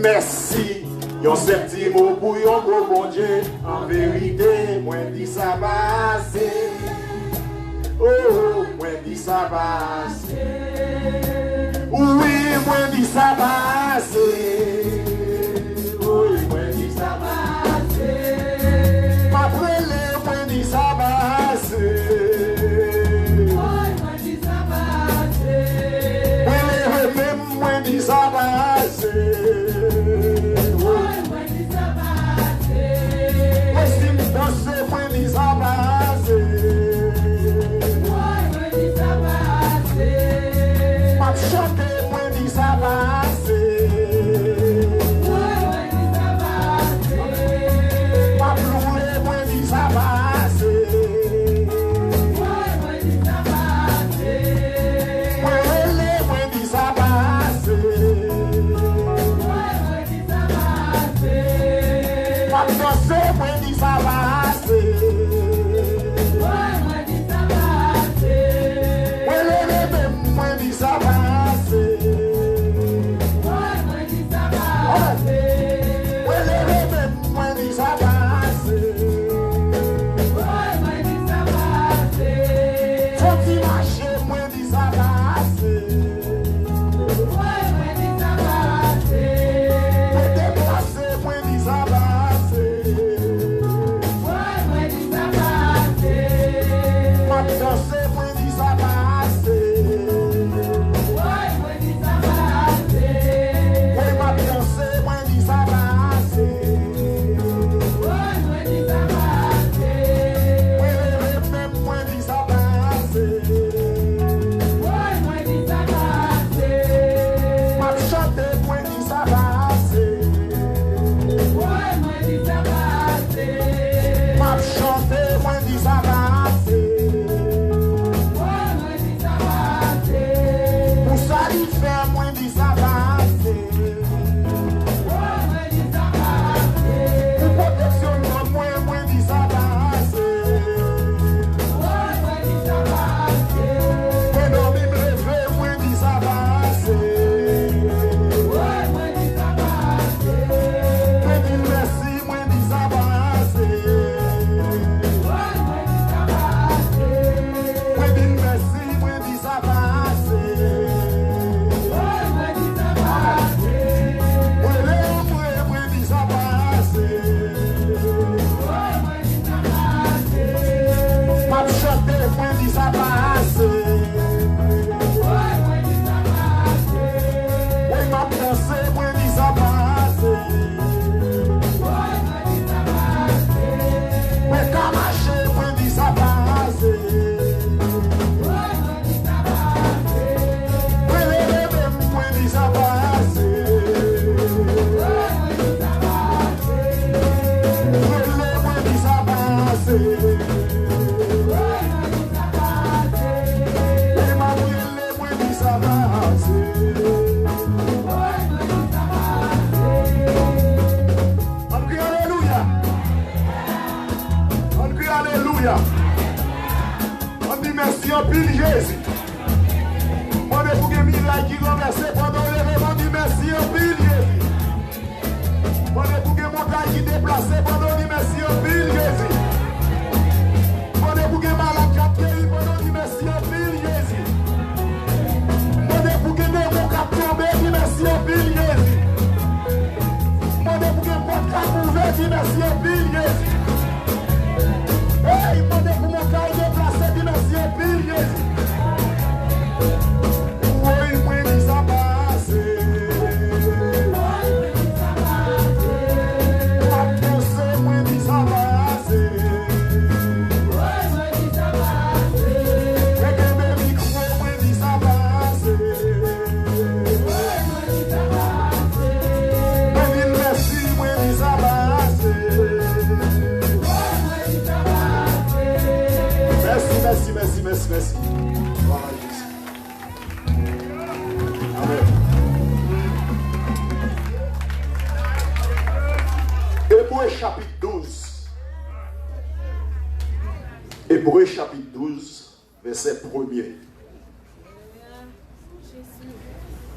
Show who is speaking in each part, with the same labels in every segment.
Speaker 1: merci. Yon septi mot pour yon gros bon Dieu. En vérité, moi dis ça passe. Oh, moi dis ça passe. Oui, moi dis ça passe. Oui, moi dis ça passe. Ma prélève, moi dis ça passe. Oui, moi dis ça passe. Prélève même, moi dis ça passe. Oui, moi dis ça passe. Estime danser, moi dis ça passe. Oui, moi dis ça passe. Ma chanter, moi dis ça passe. Merci. Voilà, Amen. Hébreux chapitre 12. Hébreux chapitre 12, verset 1er.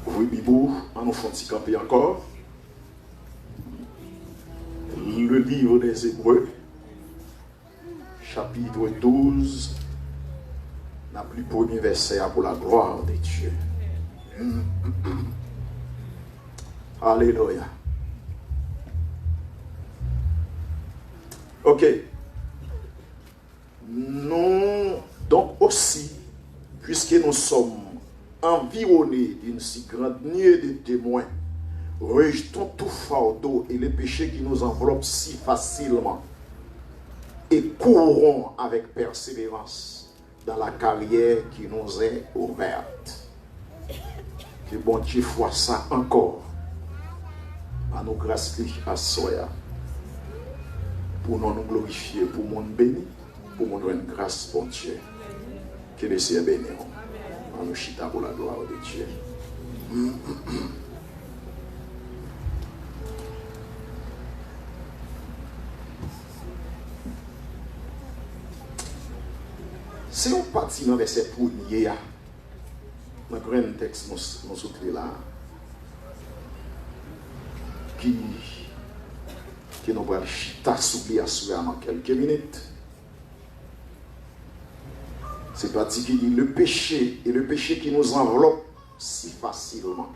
Speaker 1: Oui, Bibou, on nous fait un petit camper encore. le livre des Hébreux, chapitre 12, la plus premier verset pour la gloire de Dieu. Alléluia. Ok. Nous, donc aussi, puisque nous sommes environnés d'une si grande nuée de témoins, rejetons tout fardeau et les péchés qui nous enveloppent si facilement et courons avec persévérance dans la carrière qui nous est ouverte. Que bon Dieu fasse ça encore à nos grâces à soi pour nous glorifier, pour mon béni, pour mon rendre grâce pour Dieu. Que le Seigneur bénisse. En nous chita pour la gloire de Dieu. Si on partit dans le verset premier, dans le grand texte, nous sommes là, qui nous va chita s'oublier dans quelques minutes. C'est parti qui dit le péché et le péché qui nous enveloppe si facilement.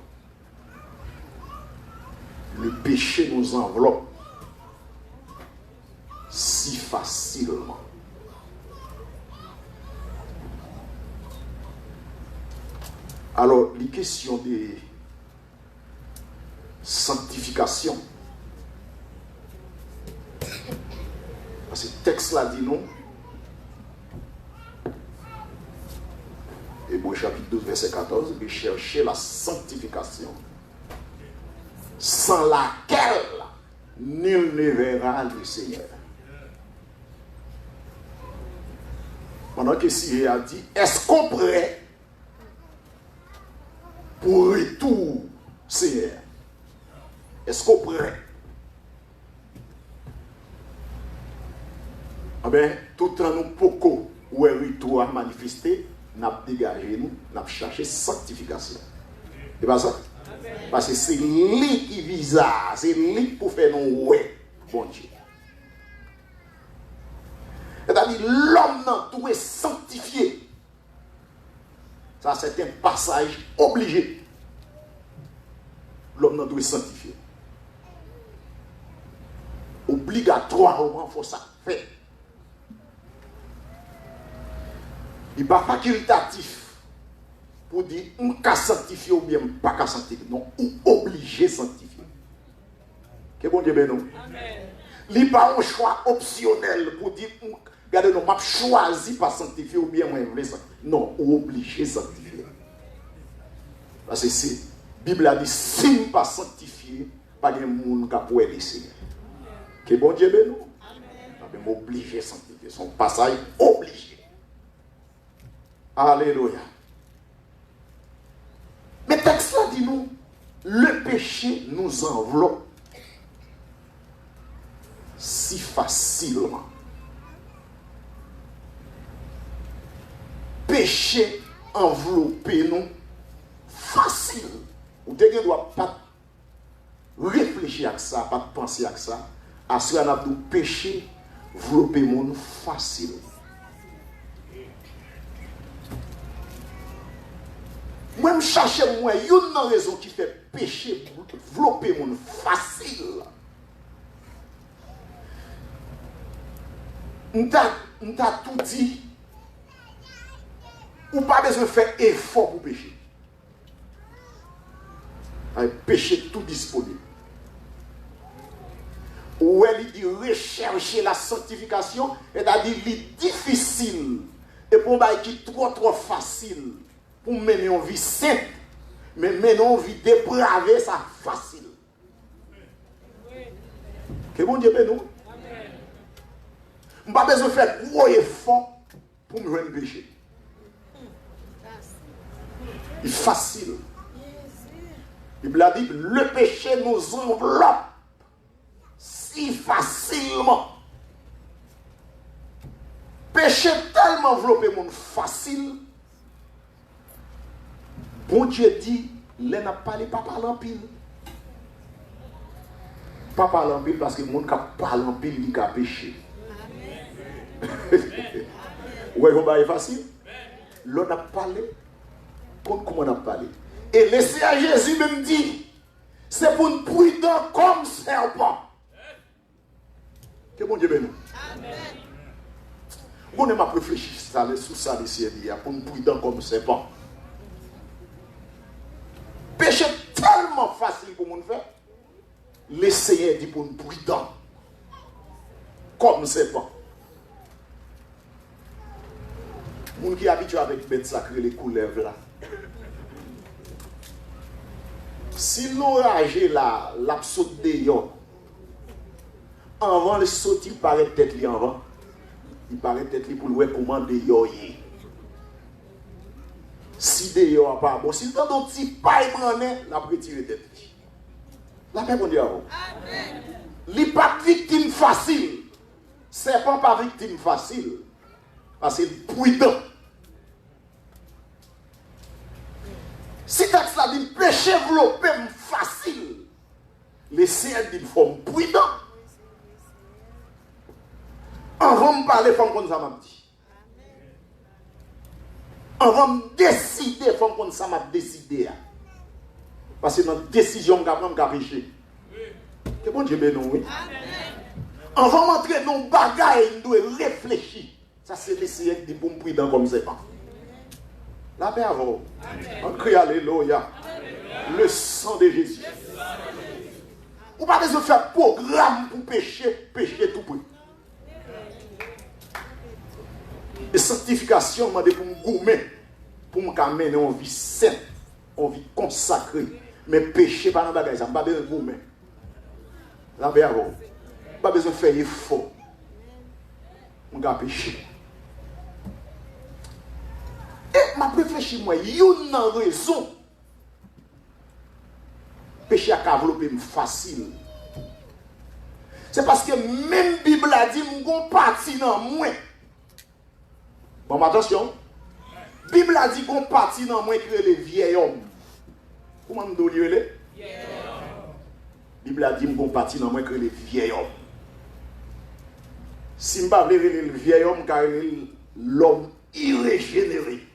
Speaker 1: Le péché nous enveloppe si facilement. Alors, les questions de sanctification. Parce que le texte là dit non. Hébreux chapitre 12, verset 14, il chercher la sanctification, sans laquelle nul ne verra le Seigneur. Pendant que Cyril a dit, est-ce qu'on prêt pour retour, Seigneur? Est-ce qu'on prêt? Ah ben, tout le temps nous poco où est retour à manifester, nous avons dégagé, nous avons cherché sanctification. C'est pas ça? Parce que c'est lui qui vise, c'est lui pour faire nous ouais, bon Dieu. C'est-à-dire l'homme doit sanctifier. Ça, c'est un passage obligé. L'homme doit sanctifier. Obligatoirement, il faut ça faire. Il n'est pas facultatif pour dire on peut sanctifier ou bien pas qu'à sanctifier. Non, on est obligé de sanctifier. Que bon Dieu bénisse. Il n'est pas un choix optionnel pour dire regardez, non, je choisi pas sanctifier ou bien moi je veux sanctifier. Non, on est obligé de sanctifier. Parce que la Bible a dit si on ne pas sanctifier, pas de monde qui peut laisser. Que bon Dieu bénisse. On est obligé de sanctifier. Son passage obligé. Alléluia. Mais le texte là dit nous, le péché nous enveloppe si facilement. Péché envelopper nous facile. Vous ne doit pas réfléchir à ça, pas penser à ça. À ce qu'on a dit péché envelopper nous facile. Moi, je cherche moi, il y a une raison qui fait péché, développer mon facile. On t'a tout dit. Ou pas besoin de faire effort pour pécher. Péché tout disponible. Ou elle dit rechercher la sanctification, c'est-à-dire il est difficile. Et pour moi, qui est trop facile. Pour mener une vie sainte, mais mener une vie dépravée, ça facile. Que bon Dieu bénisse. Je n'ai pas besoin de faire gros effort pour me rendre péché. Il est facile. La Bible a dit le péché nous enveloppe si facilement. Péché tellement enveloppé mon facile. Bon Dieu dit, il n'a pas les papas en pile. Pas parler en pile parce que le monde qui parle en pile, il a péché. Ouais, vous voyez facile. L'on a parlé. Comment on a parlé. Et laissez à Jésus même dit, c'est pour une prudent comme serpent. Que bon Dieu bénisse. Amen. On m'a réfléchi sur ça ici, pour une prudent comme serpent. Péché tellement facile pour mon faire. Le Seigneur dit pour une prudent comme serpent. Moun qui est habitué avec bête sacrée, les couleuvres là. Si l'orage est là, l'absaute de yon, avant le saut, il paraît tête li avant. Il paraît tête li pour le comment de yon est. Si de yon n'est pas bon, si le temps petit paille brané, la prétire tête li. La paix pour Dieu. Il n'est pas victime facile. C'est pas victime facile. Parce que c'est prudent. Si texte là dit péché développé facile, les Seigneur dit forme prudent. Avant de parler, femme comme ça m'a dit. Avant de décider, femme comme ça m'a décidé. Parce que dans la décision, je vais prendre péché. C'est bon Dieu béni, oui. Avant d'entrer dans le bagage, il doit réfléchir. Ça, c'est le Seigneur qui dit pour me prudent comme ça. La paix avant. On crie Alléluia. Le sang de Jésus. Ou pas besoin de faire programme pour pécher tout près. Et sanctification, m'a dit pour me gommer, pour me amener en vie sainte, en vie consacrée. Mais péché pas dans le bagage, ça pas besoin de gommer. La paix avant. Pas besoin de faire effort. On va pécher. Et ma réfléchis moi, il y a une raison. Péché à développer facile. C'est parce que même la Bible a dit qu'on parti dans moi. Bon, attention. La Bible a dit qu'on parti dans moi que les vieils hommes. Comment nous dire les vieils hommes? La Bible a dit qu'on parti dans moi que les vieils hommes. Si je ne parle pas de vieil homme, car l'homme irrégénéré.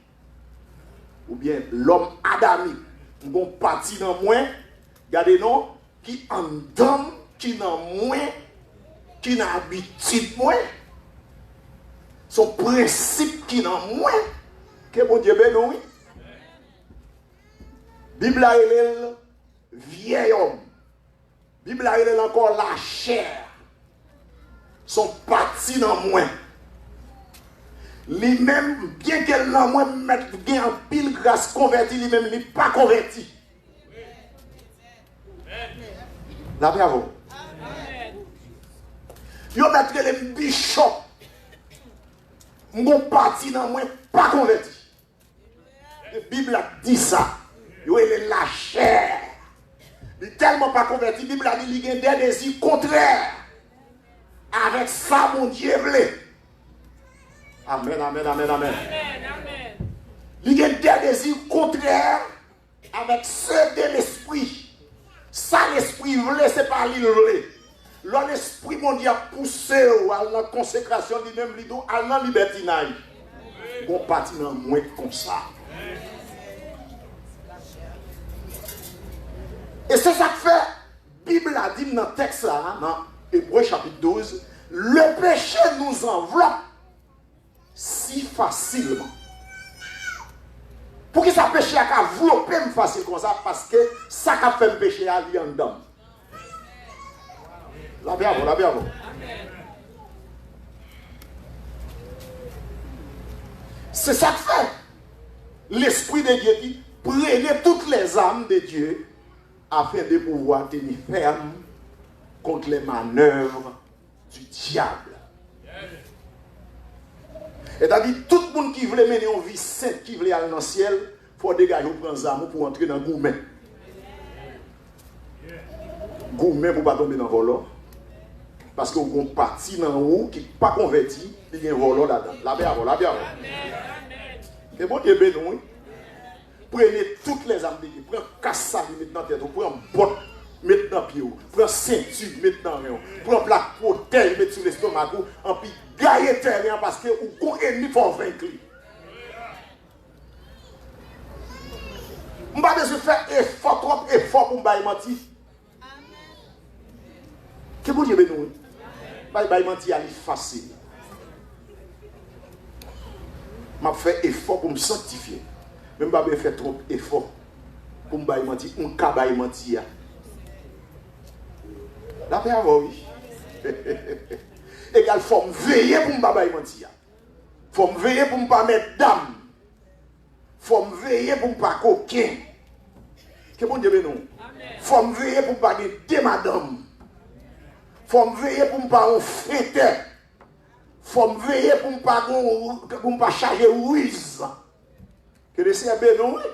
Speaker 1: Ou bien l'homme adamique, bon parti dans moi, regardez non, qui en donne, qui dans moi, qui n'a habitude moi, son principe qui dans moi, que bon Dieu béni oui. Bible a le vieil homme, Bible a le encore la chair, son parti dans moi. Lui-même, bien qu'elle n'a moins mettre bien en pile grâce converti, lui-même, il n'est pas converti. La paix avant. Il mettre les bichons. Mon parti dans moi, pas converti. La Bible a dit ça. Il est la chair. Il n'est tellement pas converti. La Bible a dit qu'il y a des désirs contraires. Avec ça, mon Dieu voulait. Amen, amen, amen, amen. Il y a des désirs contraires avec ceux de l'esprit. Ça, l'esprit voulait, c'est pas lui voulait. Là, l'esprit, mon Dieu, a poussé à la consécration lui-même, à la libertinage. Bon, parti dans moins comme ça. Et c'est ça que fait, la Bible a dit dans le texte là, dans Hébreux chapitre 12, le péché nous enveloppe si facilement. Pour que ça péché a enveloppé facile comme ça, parce que ça a fait péché à lui en dedans. La bien avant, la bien avant. C'est ça que fait. L'Esprit de Dieu dit, prenez toutes les âmes de Dieu afin de pouvoir tenir ferme contre les manœuvres du diable. Et c'est-à-dire, tout le monde qui veut mener une vie sainte, qui veut aller dans le ciel, il faut dégager ou prendre amour pour entrer dans le gourmet. Gourmet pour ne pas tomber dans le volant. Parce qu'on a une partie dans haut qui n'est pas converti, il y a un volant là-dedans. La bien avant, la bien avant. C'est bon Dieu béni. Prenez toutes les âmes de Dieu. Prenez casse ça, mettez dans la tête. Prenez un bot, mettez dans dans pied, prends ceinture, mettre dans rien, prends plaque pour terre, mettre sur l'estomac, en puis gailler terre parce que ou ennemi faut vaincre. On va besoin faire effort, trop effort pour me mentir. Que bon Dieu bénisse. Bail mentir est facile. Je fais effort pour me sanctifier. Même pas faire trop effort pour me mentir. On peut mentir. La paix avant, oui. Égal, il faut me veiller pour me mentir. Il faut me veiller pour ne pas mettre d'âme. Il faut me veiller pour ne pas coquin. Que bon Dieu bénisse. Il faut me veiller pour ne pas des madame. Il faut me veiller pour ne pas fêter. Il faut me veiller pour ne pas charger ruise. Que le Seigneur bénisse.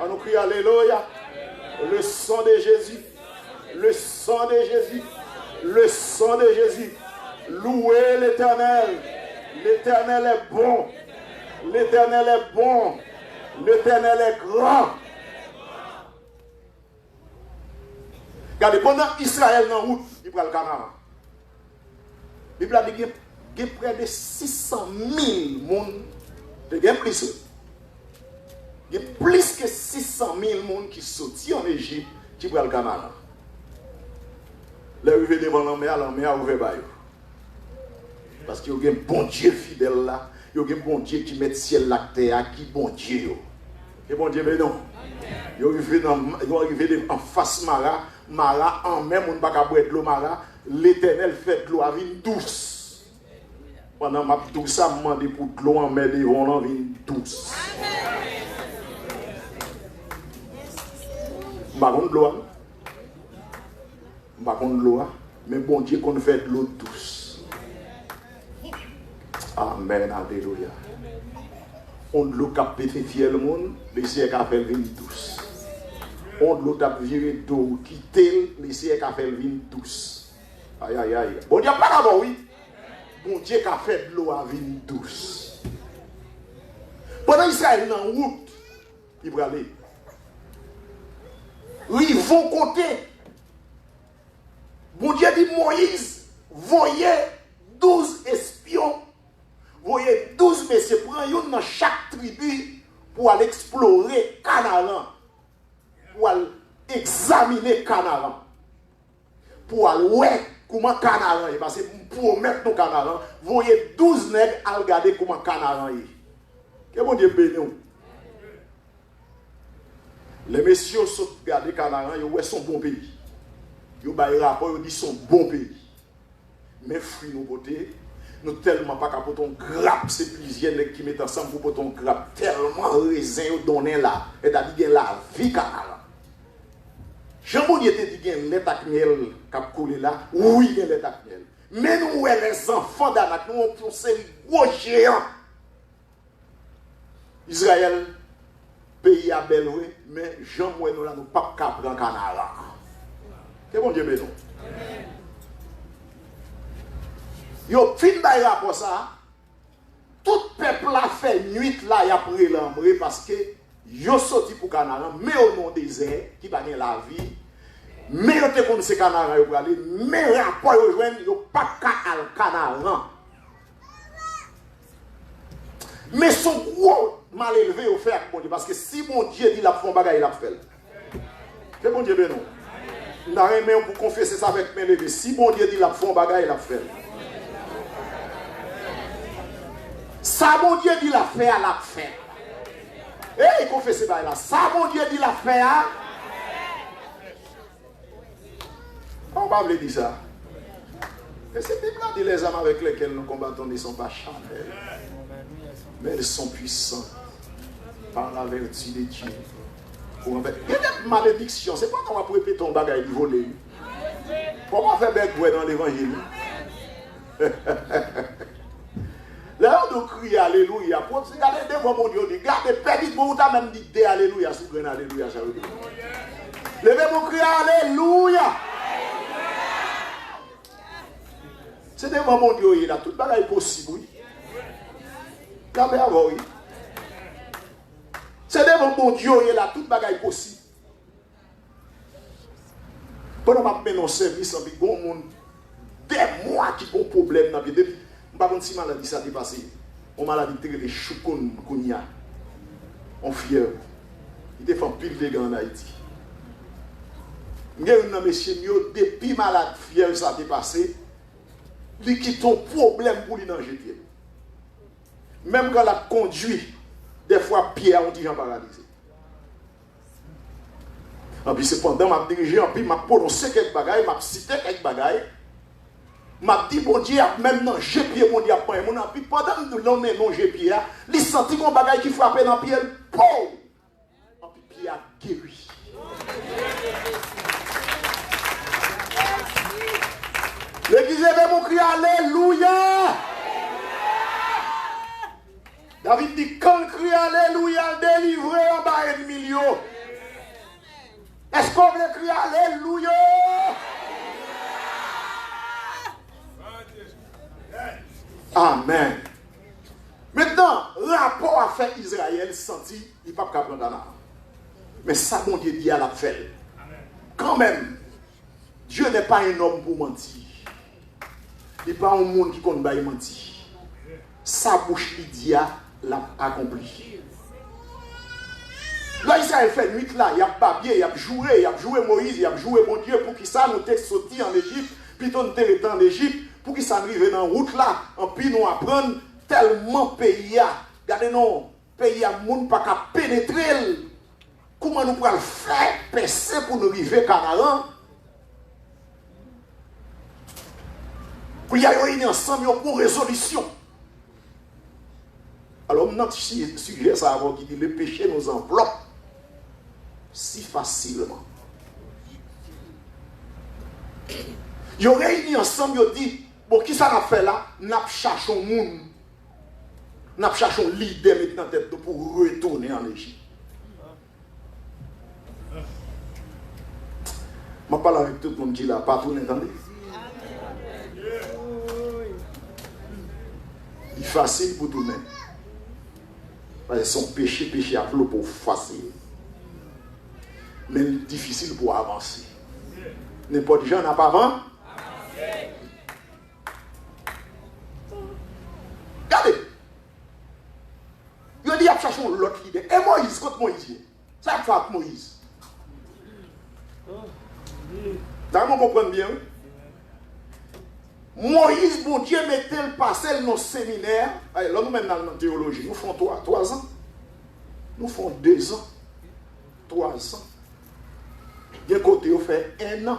Speaker 1: On nous crie Alléluia. Le sang de Jésus. Le sang de Jésus. Le sang de Jésus. Louez l'Éternel. L'Éternel est bon. L'Éternel est bon. L'Éternel est grand. Regardez, pendant Israël dans la route, il prend le Canaan. Il y a près de 600 000 personnes. Il y a plus. Il y a plus que 600 000 personnes qui sortent en Égypte qui prennent le Canaan. Là, ils viennent devant la mer ouvre. Parce qu'il y a un bon Dieu fidèle là. Il y a un bon Dieu qui met le ciel la terre, qui bon Dieu. Et bon Dieu, mais non. Il arrive en face Mara, en même, on ne peut pas boire de l'eau Mara. L'Éternel fait de l'eau à vie douce. Pendant ma douce, ça m'a demandé pour de l'eau en mer, ils vont en vie douce. Je ne sais pas de l'eau. Je ne sais pas de l'eau. Mais bon Dieu, qu'on fait de l'eau douce. Amen, alléluia. On de l'eau qui a pétrifié le monde, les siècles a fait le vin douce. On de l'eau qui a viré d'eau, quitté, les siècles a fait le vin douce. Aïe, aïe, aïe. Bon Dieu, pas d'abord, oui. Bon Dieu qui a fait de l'eau à vin douce. Pendant Israël dans la route, il va aller. Ils vont compter. Bon Dieu dit Moïse, voyez 12 espions. Voyez 12 messieurs, prenez dans chaque tribu pour aller explorer Canaan. Pour aller examiner Canaan. Pour aller voir comment Canaan est. Parce que pour mettre nos Canaan, voyez 12 nègres à regarder comment Canaan est. Que bon Dieu bénisse. Les messieurs sont regardés Canaan, ils voient son bon pays. Ils ont un rapport, ils disent son bon pays. Mais fruits nos beautés. Nous tellement pas capable ton grappe, c'est plusieurs qui mettent ensemble pour ton grappe tellement raisin donné là et t'as dit la vie canal. Jean-Boudier te dit qu'il y a un miel qui a coulé là, oui il y a un miel. Mais nous les enfants d'Anak, nous on série gros géants. Israël pays à belle mais Jean-Boudier nous là nous pas capable en canal. C'est bon Dieu bénon. Yo fin bay rapport ça. Tout peuple a fait nuit là y a pris l'ambré parce que yo sorti pour Canaan mais au nom désert qui va gagner la vie. Mais yo te connait ce Canaan yo pour aller mais rapport yo joindre yo pas ka al Canaan. Mais son gros mal élevé au fait bon Dieu parce que si mon Dieu dit la font bagaille il a fait. C'est bon Dieu bénon. N'a rien même pour confesser ça avec mes levées. Si mon Dieu dit la font bagaille il a fait. Ça, mon Dieu dit la faire, la faire. Et il confesse ça là. Ça, mon Dieu dit la faire. On va vous dire ça. Et c'est Bible là dit les âmes avec lesquelles nous combattons ne sont pas charnelles. Mais elles sont puissantes par la vertu de Dieu. Il y a des malédictions. C'est pas qu'on va répéter ton bagage et voler. Comment faire bête dans l'évangile? Là, on nous crie Alléluia. Pour se garder devant mon Dieu, regardez, perdu pour vous, même dit Alléluia, sous grain Alléluia, ça veut dire. Levez mon cri Alléluia. C'est devant mon Dieu, il a tout bagaille possible, oui. Regardez avant, oui. C'est devant mon Dieu, il a tout bagaille possible. Pendant que je fais un service, il y a des mois qui ont un problème dans la vie. Je ne sais pas si la maladie ça s'est passé. Une maladie qui est choukounia. On fièvre. Il était fait pile de gants en Haïti. Il y a un monsieur, depuis malade fièvre ça s'est passé, il quitte un problème pour lui dans le pied. Même quand il a conduit, des fois, Pierre, on dit j'en paralysé. Et puis, cependant, je me dirige, je m'a prononcé quelques bagailles, je cité quelques bagailles. Je dit, bon Dieu, même dans le pied, mon Dieu, puis pendant que l'on est dans le pied, il sentit qu'on bagaille qui frappait dans le pied, poum! Et puis, Pierre a guéri. L'église est mon cri, alléluia! David dit, quand il crie alléluia, délivré en bas de milieu. Est-ce qu'on veut crier alléluia? Amen. Maintenant, rapport à faire Israël senti, il ne peut pas prendre la. Mais ça, mon Dieu dit à la fait. Quand même, Dieu n'est pas un homme pour mentir. Il n'est pas un monde qui compte pas mentir. Sa bouche, il dit l'a accompli. Là, Israël fait nuit là, il y a papier, il y a joué Moïse, il a joué mon Dieu pour qu'il ça nous t'ait sorti en Égypte, puis on était en Égypte, pour qu'il s'arrive dans la route là, en puis nous apprendre tellement pays à, regardez non, pays à monde pas qu'à pénétrer. Comment nous pouvons faire passer pour nous arriver à Canaan? Pour y aller ensemble pour résolution. Alors, notre sujet, ça va qui dit le péché nous enveloppe si facilement. Ils ont réuni ensemble, ils ont dit, bon, qui ça a fait là? Nous cherchons un monde. Nous cherchons l'idée maintenant tête pour retourner en Égypte. Je parle avec tout le monde qui l'a pas tout entendu. Il est facile pour tout le monde. Parce que son péché à flot pour facile. Mais difficile pour avancer. N'importe qui n'a pas avancé. Regardez. Il dit qu'il y a cherché l'autre idée. Et Moïse, contre Moïse. Ça fait avec Moïse. Vous comprenez bien? Moïse, bon Dieu, mettait le passé dans nos séminaires. Là, nous même dans la théologie, nous faisons 3 ans. Nous faisons 2 ans. 3 ans. D'un côté, on fait 1 an.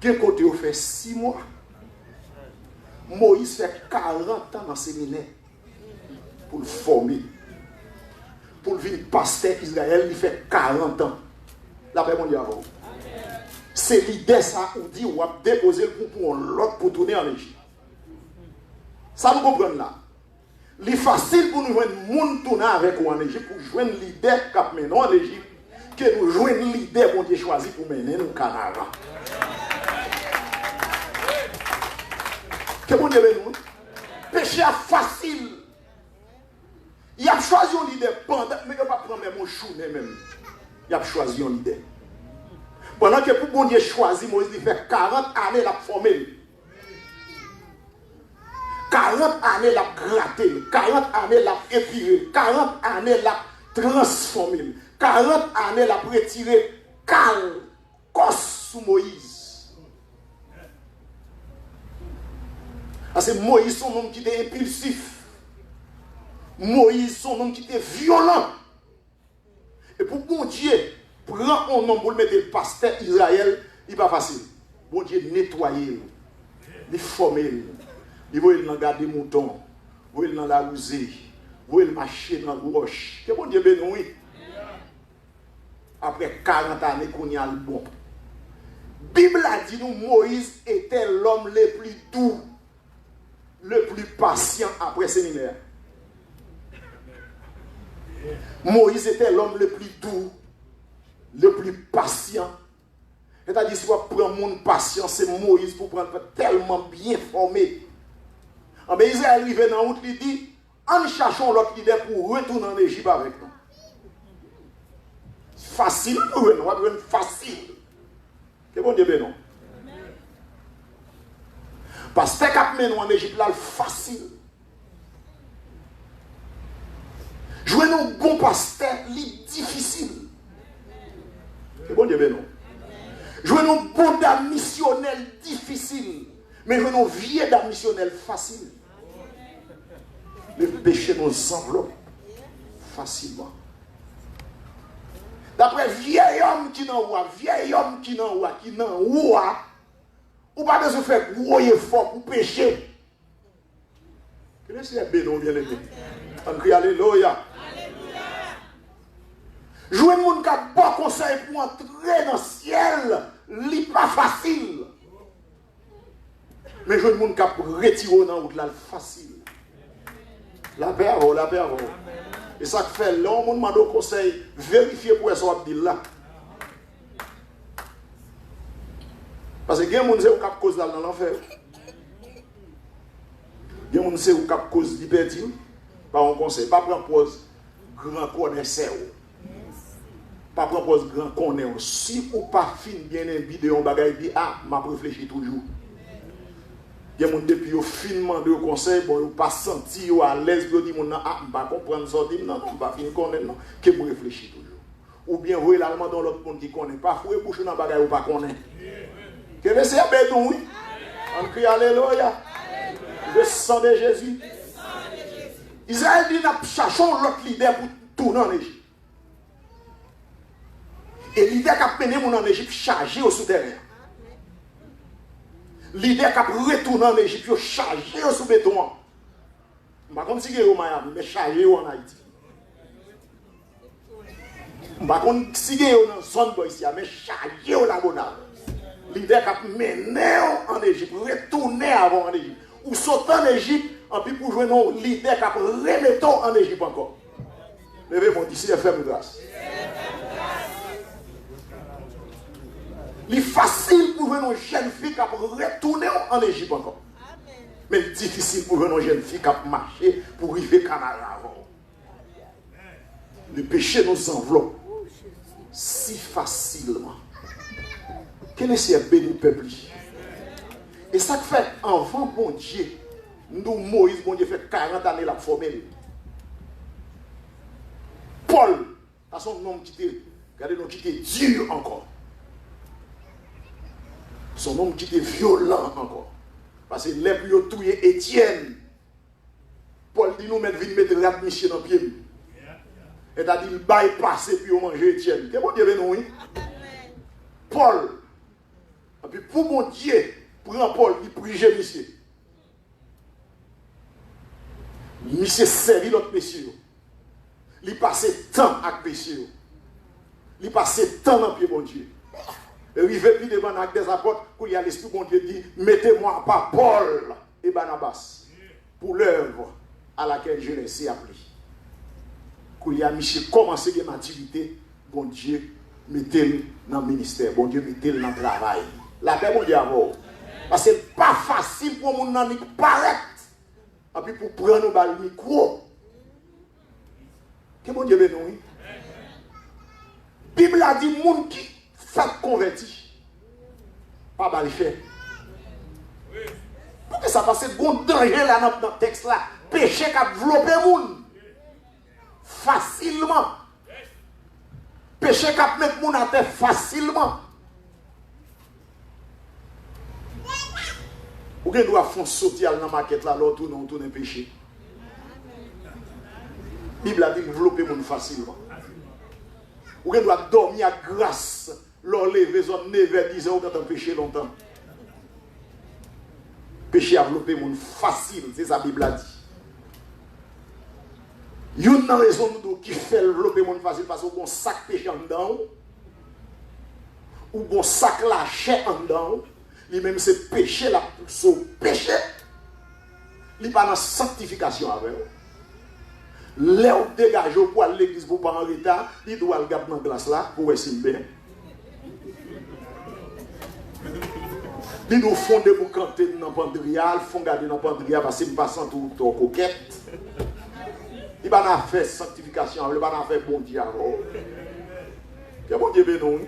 Speaker 1: D'un côté, on fait 6 mois. Moïse fait 40 ans dans le séminaire pour le former. Pour le venir pasteur Israël, il fait 40 ans. La paix mondiale avant. C'est l'idée ça, on dit, on va déposer le coup pour l'autre pour tourner en Égypte. Ça nous comprend là. C'est facile pour nous joindre le monde tourner avec nous en Égypte, pour joindre l'idée qu'on mène en Égypte, que nous joignons l'idée qu'on a choisi pour mener au Canada. Que bon Dieu nous. Péché facile. Il a choisi une idée pendant, mais il n'a pas prendre mon chou même. Il a choisi une idée. Pendant que pour bon Dieu choisi, Moïse il fait 40 années la former. 40 années la gratter, 40 années la épirer, 40 années la transformer, 40 années la retirer cos sous Moïse. Parce que Moïse son homme qui était impulsif. Moïse son homme qui était violent. Et pour bon Dieu prend un homme pour le mettre le pasteur Israël, il n'est pas facile. Bon Dieu nettoyer, il former, il va dans garder mouton, il va dans la rosée, il va marcher dans la roche. Que bon Dieu bénisse. Après 40 années qu'on y a le bon. La Bible a dit nous Moïse était l'homme le plus doux, le plus patient après le séminaire. Moïse était l'homme le plus doux, le plus patient. C'est-à-dire, si vous prenez mon patient, c'est Moïse pour prendre tellement bien formé. Mais Israël arrive dans la route, il dit, en cherchant l'autre idée pour retourner en Égypte avec nous. Facile pour nous, facile. Que bon Dieu ben non. Parce que cap men en Égypte là facile. Jouer un bon pasteur, c'est difficile. Que bon Dieu ben non. Jouer un bon dame missionnel difficile. Mais jouer un vieux dame missionnel facile. Le péché nous enveloppe facilement. D'après vieil homme qui n'en voit, vieil homme qui n'en voit, ou pas besoin de faire gros effort pour pécher. Que le Seigneur bénisse bien aimé. On crie alléluia. Jouer un monde qui a bon conseil pour entrer dans le ciel, n'est pas facile. Mais jouer un monde qui a retiré dans la route, là, facile. La paix avant, la paix avant. Et ça fait là, on m'a donné conseil, vérifier pour ce qu'on dit là. Parce que il y a des gens qui ont cause dans l'enfer. Il y a des gens qui ont cause de liberté. Par un conseil, pas prendre pause grand connaisseur. Pas prendre pause grand connaisseur. Si ou pas fin bien imbi de un bagage, dit ah, m'a réfléchi toujours. Il y a des gens depuis au finement de conseil, bon, pas senti à l'aise, ils disent ah, je ne pas comprendre ça, non, je ne pas finir connaître, non, que je réfléchis toujours. Ou bien, vous l'allemand dans l'autre monde qui connaît, pas fouer bouche dans le bagage ou pas connaît. Que le Seigneur bénisse, oui. On crie alléluia. Le sang de Jésus. Israël dit nous cherchons l'autre leader pour tourner en Égypte. Et leader qui a mené en Égypte chargé au souterrain. Leader qui a retourné en Égypte chargé au sous-béton. Je ne sais pas si c'est au Miami, mais chargé en Haïti. Je ne sais pas si c'est dans la zone ici, mais chargé au Lagonal. Leader qui a mené en Égypte, retourné avant en Égypte. Ou sauter en Égypte, en plus pour jouer non leader qui a remetté en Égypte encore. Levez mon d'ici et faites grâce. Il est facile pour une jeune fille qui a retourné en Égypte encore. Mais difficile pour une jeune fille qui a marché pour arriver au Canada avant. Le péché nous enveloppe si facilement. Quel est ce béni peuple? Et ça fait enfant bon Dieu. Nous, Moïse, bon Dieu, fait 40 années la formule. Paul, à son nom qui était dur encore. Son homme qui était violent encore. Parce que les plus tués Étienne. Paul dit nous mettre l'admission dans le pied. Et t'as dit il bypassé puis on manger Étienne. Qu'est-ce que Dieu nous? Paul. Et puis pour mon Dieu, prend Paul, il prie monsieur. Monsieur servi l'autre monsieur. Il passait temps avec monsieur. Il passait temps dans le pied mon Dieu. Et il veut plus devant avec des apôtres pour y aller l'esprit bon Dieu dit mettez-moi pas Paul et Barnabas pour l'œuvre à laquelle je les ai appelés. Quand il a Michel commencé une activité, bon Dieu mettez-le dans le ministère, bon Dieu mettez-le dans le travail. La paix bon Dieu avant. Parce que ce n'est pas facile pour mon ami paraître. Et puis pour prendre le micro. Que bon Dieu bénisse. La Bible a dit moun qui fait converti. Pas mal fait. Pourquoi ça passe bon danger là dans le texte là? Péché qui a développé moun. Facilement. Péché qui a mis moun à terre facilement. Ou bien doit faire sortir dans la maquette là, l'autre non tourne péché. La Bible a dit développer moun facilement. Ou bien doit dormir à grâce, leur lever zone 9h 10h ou quand péché longtemps. Péché à développer moun facile, c'est ça la Bible a dit. Une raison qui fait développer moun facile parce qu'on sac péché en dedans ou qu'on sac lâché en dedans. Lui-même, c'est péché, là, son péché. Il n'est pas dans la sanctification avec eux. Là, on dégage pour aller à l'église pour pas en retard, il doit le garder dans la glace là pour essayer bien. Il nous fondé pour canter dans le pandrial, il faut garder dans le pandrial parce qu'il ne passe pas tout en coquette. Il va pas faire sanctification, il va pas faire bon Dieu. Que bon Dieu bénisse.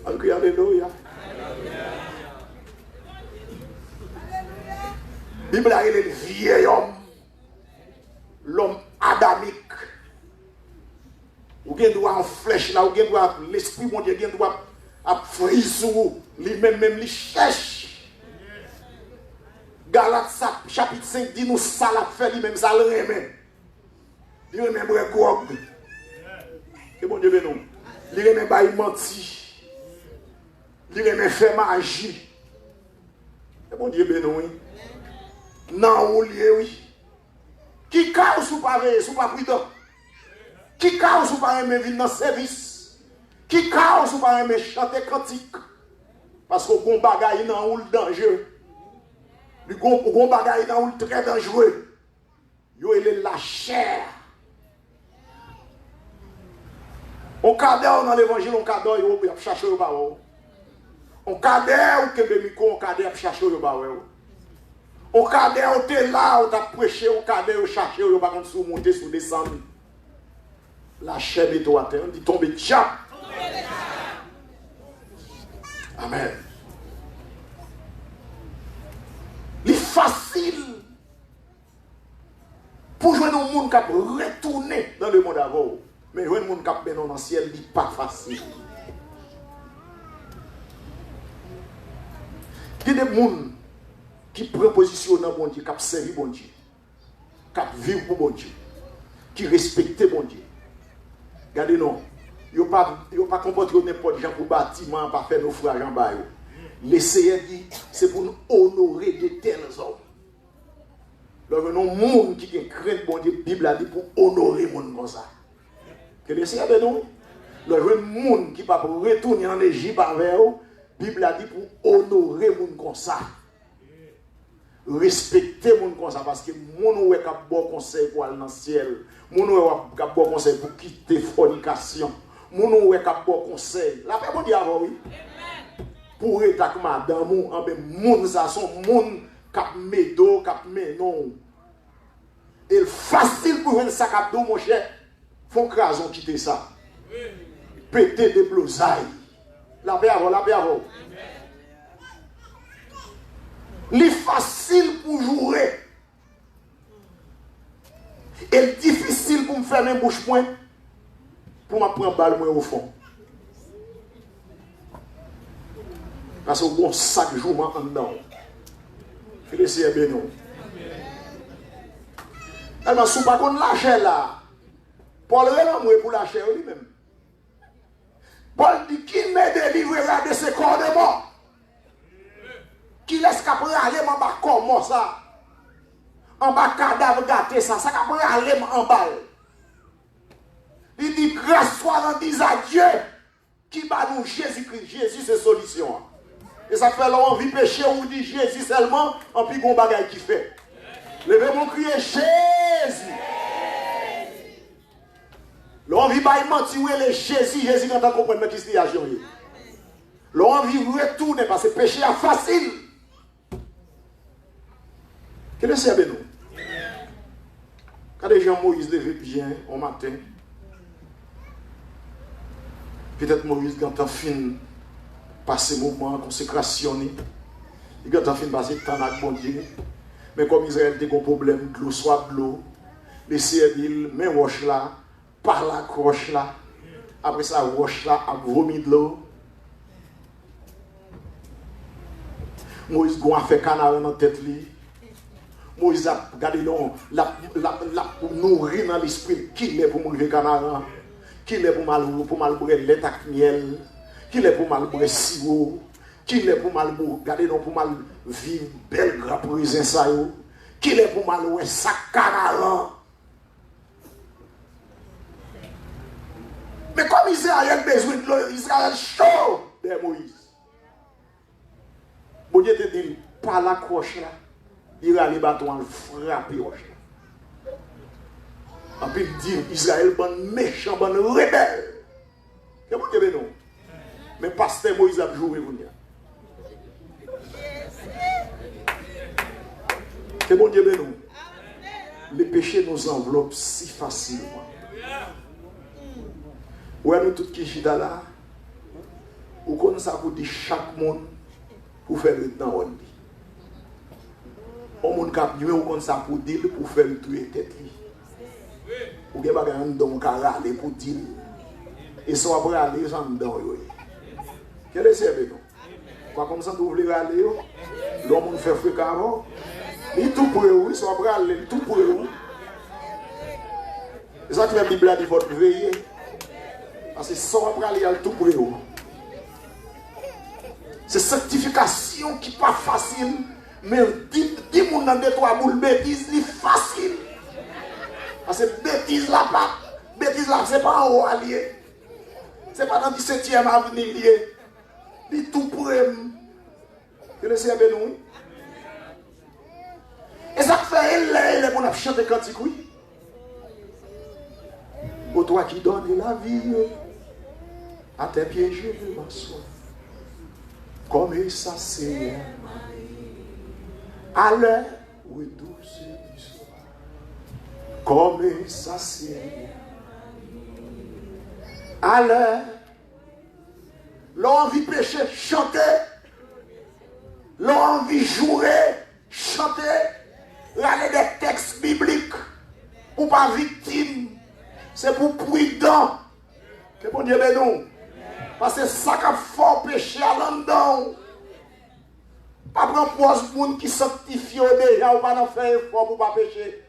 Speaker 1: Alléluia. La Bible a le vieil homme, l'homme adamique. Ou bien doit en flèche là, ou bien doit l'esprit mon Dieu, bien doit à frisou, lui-même il cherche. Galates chapitre 5 dit nous ça l'a fait lui-même ça le remet. Il remet Grog. Que bon Dieu bénisse. Il remet bail menti. Il remet fait magie. Que bon Dieu bénisse. Non ou lié oui. Qui cause ou pas veiller, ou pas prudent. Qui cause ou pas aimer vivre dans le service. Qui cause ou pas aimer chanter cantique. Parce que bon bagaille dans le danger. Le bon bagaille dans le très dangereux. Yo il est la chair. On cadre dans l'évangile, on cadre yo pour chercher au bas. On cadre ou que micro, on cadre pour chercher au bas. On cadre on t'es là, on t'a prêché, on cadre on chercher au bas sous monter sous descendre. La chair est au terre, on dit tomber tchap. Amen. Il est facile pour jouer dans le monde qui a retourné dans le monde avant. Mais jouer dans le monde qui a été dans le ciel, il n'est pas facile. Il y a des gens qui prennent position dans le bon Dieu, qui ont servi bon Dieu, qui ont vécu pour bon Dieu, qui respectent bon Dieu. Regardez, non. Ils n'ont pas comporté n'importe quel gens pour bâtiment, pas faire naufrage en bas. Le Seigneur dit, c'est pour nous honorer de tels hommes. Donc, nous, monde qui craint bon Dieu, la Bible a dit pour honorer les gens comme ça. Que le Seigneur est nous. Le monde qui va retourner en Égypte avec eux, la Bible a dit pour honorer les gens comme ça. Respecter les gens comme ça. Parce que les gens qui ont bon conseil pour aller dans le ciel. Les gens qui ont bon conseil pour quitter la fornication. Les gens qui ont bon conseil. La paix, bon Dieu, avant, oui. Pour être avec madame, moun ça sont moun k'ap medo, k'ap menon. Et facile pour un sac à dos, mon cher. Font crason quitter ça. Péter des blousailles. La paix avant, la paix avant. C'est facile pour jouer. Et difficile pour me faire un bouche point. Pour me prendre balle au fond. Parce que bon sac jour en dedans. Que le Seigneur bénisse. Alors, si vous ne pouvez pas lâcher là, Paul est pour lâcher lui-même. Paul dit qui m'a délivré de ce corps de mort. Qui laisse qu'après aller en bas comme ça. En bas cadavre gâté ça. Ça qu'après aller en bas. Il dit grâce soit rendue à Dieu qui va nous Jésus-Christ. Jésus c'est solution. Et ça fait là, on vit pécher, on dit Jésus seulement, en plus qu'on bagaille qui fait. Levez mon crier Jésus. Là, on vit pas mentir, le Jésus, Jésus quand on comprend qui c'est agir. Là, on vit retourner parce que péché est facile. Quel est ce que nous? Quand les gens Moïse levé bien au matin, peut-être Moïse quand on fin passer moment consécration, il quand on fin passer temps avec bon Dieu. Mais comme Israël a un problème de l'eau, soit de l'eau, les Seigneur dit, mais roche là, par la roche là, après ça, roche là, a vomi de l'eau. Moïse a fait canard dans la tête. Moïse a gardé la nourrir dans l'esprit qui est pour mourir canard, qui est pour mal boire lait avec miel, qui est pour mal boire sirop, qui est pour mal garder pour mal vivre belle grappe raisin ça yo, qui est pour mal ouais sac canard. Mais comme Israël a besoin de l'eau, Israël chaud de Moïse. Bon Dieu te dit, par la croche là, il va aller battre en frapper roche là. En plus, il dit, Israël bon méchant, bon rebelle. C'est bon Dieu non. Mais pasteur Moïse a joué vous dire. C'est bon Dieu non. Les péchés nous enveloppent si facilement. Ouais, nous tous qui chita là, Ou comme ça pour dire chaque monde pour faire le temps. On monde cap ou comme ça pour dire pour faire le tuer tête. Ou bien pas un don carré pour dire. Et ça après aller sans don. Quel est ce béton? Quoi comme ça vous voulez aller? L'homme fait fréquemment. Il tout pour eux, ça après aller tout pour eux. C'est ça que la Bible a dit votre veiller. Parce que ça après aller tout pour eux. C'est sanctification qui n'est pas facile, mais 10 moun dans 2-3 boules bêtises, c'est facile. Parce que bêtise là, c'est pas en haut allié. C'est pas dans le 17e avenue lié. C'est tout pour eux. Que le Seigneur bénisse. Et ça fait elle pour chanter cantique, oui. Au toi qui donne la vie, à tes pieds je veux m'asseoir. Comme ça c'est à l'heure où est douce du soir. Comme ça c'est à l'heure l'envie pécher, chanter, l'envie jouer, chanter, aller des textes bibliques ou pas victime, c'est pour prudent que bon Dieu bénisse. Parce que ça qui fort péché à l'endon. Pas prendre pose pour qui sanctifie déjà ou pas faire effort pour pas pécher.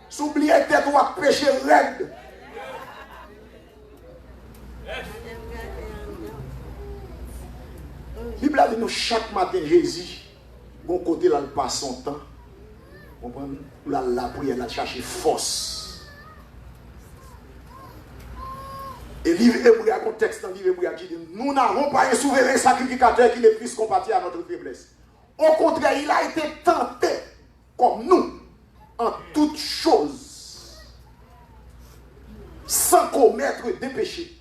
Speaker 1: S'oublier tête ou à pécher raide. La Bible a dit nous chaque matin Jésus, bon côté là il passe son temps. Comprenez? Là la prière là chercher force. Et livre hébreu, un contexte dans le livre hébreu qui dit nous n'avons pas un souverain sacrificateur qui ne puisse compatir à notre faiblesse. Au contraire, il a été tenté comme nous en toutes choses, sans commettre des péchés.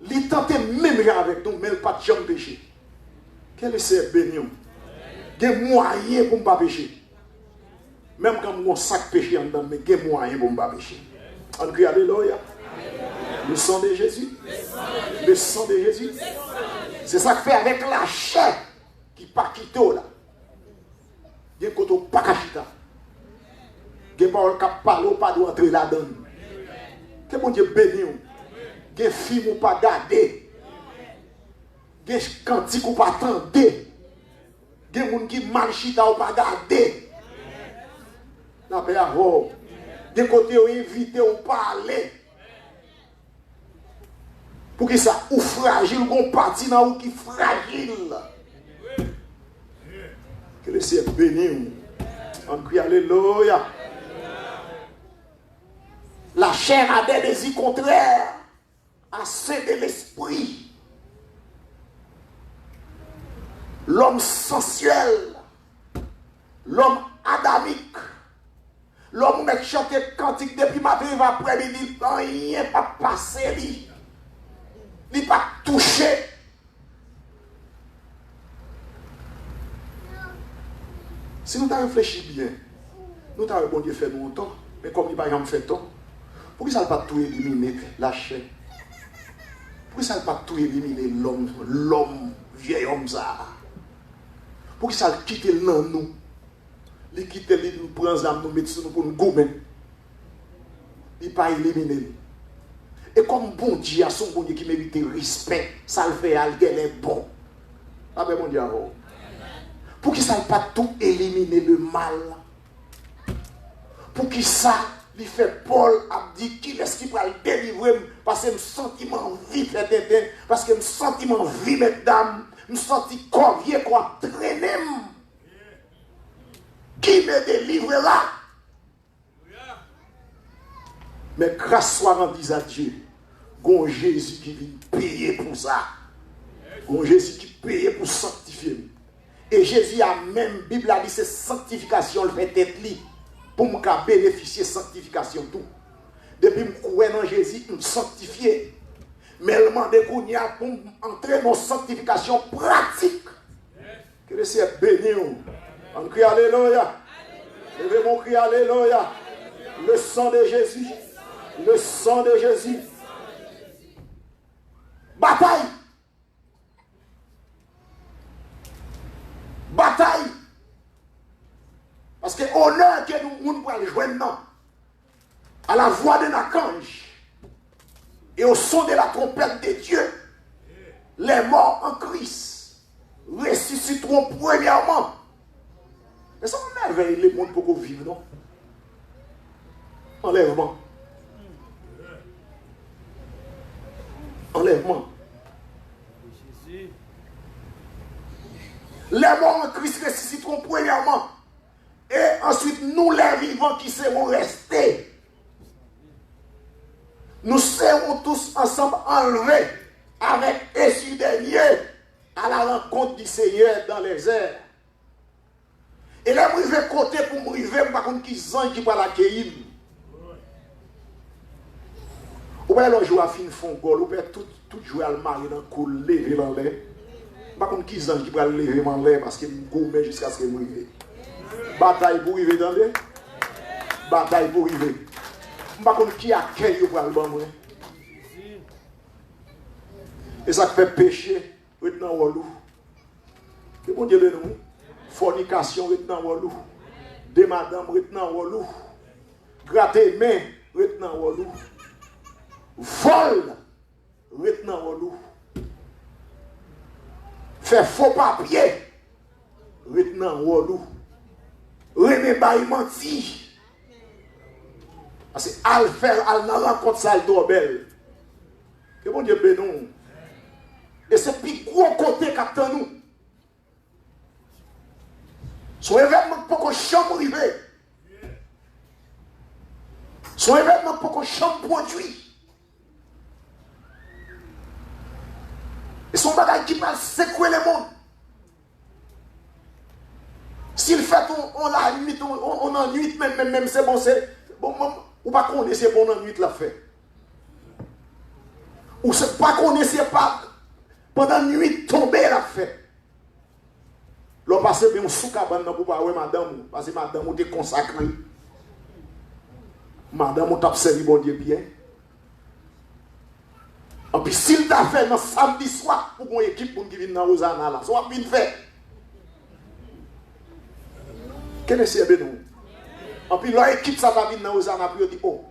Speaker 1: Il est tenté même avec nous, mais il n'a pas de jamais péché. Quel est ce béni? Il y a moyen pour ne pas pécher. Même quand on sac péché en dedans, mais il y a moyen pour ne pas pécher. On crie alléluia. Le sang de Jésus. Le sang de Jésus. C'est ça que fait avec la chair qui pas quitté là. Il y a un côté pas cachita. Il y a pas un cap parler pas doit entrer là-dedans. Que bon Dieu béni. Il y a film ou pas garder. Il y a cantique ou pas attendre. Il y a des gens qui marchita ou pas garder. La paix à vous. Des côtés où invité ou parler. Pour que ça ou fragile, ou parti dans ou qui fragile. Que le Seigneur bénisse. On crie alléluia. La chair a des désirs contraires à ceux de l'esprit. L'homme sensuel, l'homme adamique, l'homme qui chante cantique depuis matin, il va après-midi, il n'est pas passé. Il n'est pas touché. Si nous avons réfléchi bien, nous avons bon Dieu fait nous autant, mais comme il n'a pas fait tant, pourquoi ça n'a pas tout éliminé la chair? Pourquoi ça n'a pas tout éliminé l'homme, vieil homme ça? Pourquoi ça n'a quitté l'an nous? Il quitte les nous prend les âmes, nous mettons sur nous pour nous gommer. Il n'a pas éliminé. Et comme bon Dieu, son bon Dieu qui mérite respect, ça le fait, il est bon. Ah ben bon Dieu, pour qu'il ne soit pas tout éliminer le mal. Pour qu'il ça, il fait Paul a dit qui est-ce qui va le délivrer parce que je sentiment vie fait parce que je sentiment vie mesdames, je senti corvier quoi traîner. Qui me délivrera? Mais grâce soit rendue à Dieu. Gon Jésus qui vient payer pour ça. Gon Jésus qui paye pour sanctifier. Et Jésus a même, Bible a dit, c'est sanctification, le fait être li. Pour me bénéficier de sanctification tout. Depuis que je crois dans Jésus, je me sanctifié. Mais le demande qu'on y a pour entrer dans sanctification pratique. Que le Seigneur bénisse. On crie alléluia. Levez mon cri alléluia. Le sang de Jésus. Le sang de Jésus. Bataille. c'est honneur que nous pouvons joindre à la voix d'un archange et au son de la trompette de Dieu. Les morts en Christ ressusciteront premièrement. Mais ça merveille les mondes pour vivre, non? Enlèvement. Enlèvement. Les morts en Christ ressusciteront premièrement. Et ensuite, nous les vivants qui serons restés. Nous serons tous ensemble enlevés avec Jésus dernier à la rencontre du Seigneur dans les airs. Et là, je vais côté pour me river, par contre, qui sont qui va l'accueillir. Ou bien, le joueur a fini fond goal, ou bien tout joueur a le mari dans le cou, lever dans l'air. Par contre, qui sont qui va lever dans l'air parce qu'il me gourmet jusqu'à ce que je me rive. Bataille pour river dans l'air. Bataille pour river. Par contre, qui accueille pour le bon. Et ça fait péché, maintenant, Walou. Que bon Dieu le nous. Fornication, maintenant, Walou. Des madames, maintenant, Walou. Gratter main, maintenant, Walou. Vol, maintenant, Walou. Faire faux papier, maintenant, Walou. René menti. Parce que al faire, al nan rencontre ça, al dobel. Que bon Dieu bénon. Et c'est plus gros côté qu'attend nous. Son événement pour qu'on chambre rivé. Son événement pour qu'on chambre produit. Et son bagage qui va secouer le monde. S'il fait on la nuit, on en nuit, même c'est bon, c'est bon, ou pas qu'on essaie bon en nuit la fait. Ou c'est pas qu'on essaie pas pendant la nuit tomber la fait. L'on passe bien sous cabane pour parler madame, parce que madame ou t'es consacrée. Madame ou t'a servi bon Dieu bien. Et puis s'il t'a fait dans samedi soir pour une équipe pour qui vient dans Rosanna là, soit bien fait. Quel est ce bénou? Et puis leur équipe ça va venir dans Rosanna puis dit oh,